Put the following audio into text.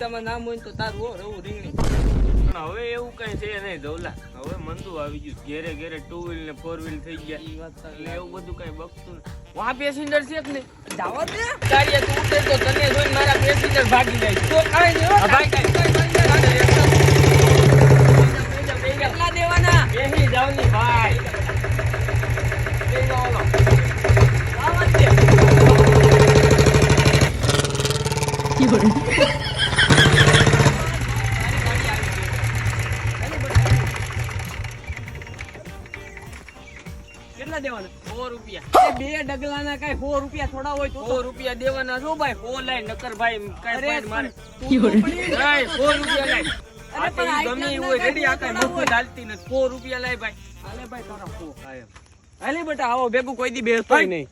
ખિસ્સામાં નામ હોય તો તારું રહું રીંગણી. પણ હવે એવું કઈ છે નહીં ધવલા, હવે મંદુ આવી ગયું, ઘેરે ઘેરે 2 વ્હીલ ને 4 વ્હીલ થઈ ગયા, એટલે એવું બધું કઈ બકતું નહીં. વહાં પેસેન્જર છે કે નહીં? જાવા દે તારીએ તું ઉતરે તો તને જોઈને મારા પેસેન્જર ભાગી જાય છે. તો કાઈ નહીં હો. ભાઈ કાઈ કેટલા દેવાના? બેહી જાવ ની ભાઈ. બેહી જાવ ઓલો. આવા દે. કેટલા દેવાના? 100 રૂપિયા. એ બે ડગલાના કાઈ 100 રૂપિયા થોડા હોય તો 100 રૂપિયા દેવાના છો ભાઈ. 100 લાઈ નકર ભાઈ કાઈ અરે ફાઈન મારે. તું તો પડી. નહીં 100 રૂપિયા લાઈ. અરે પણ આ ગમે એટલા એવું હોય ના રેડી આ કાઈ થોડા મફત હાલતી નથી. 100 રૂપિયા લાઈ ભાઈ. હાલે ભાઈ તારા 100. હા એમ. હાલે બેટા આવો ભેગું કોઈ દી બેસતોય નહીં.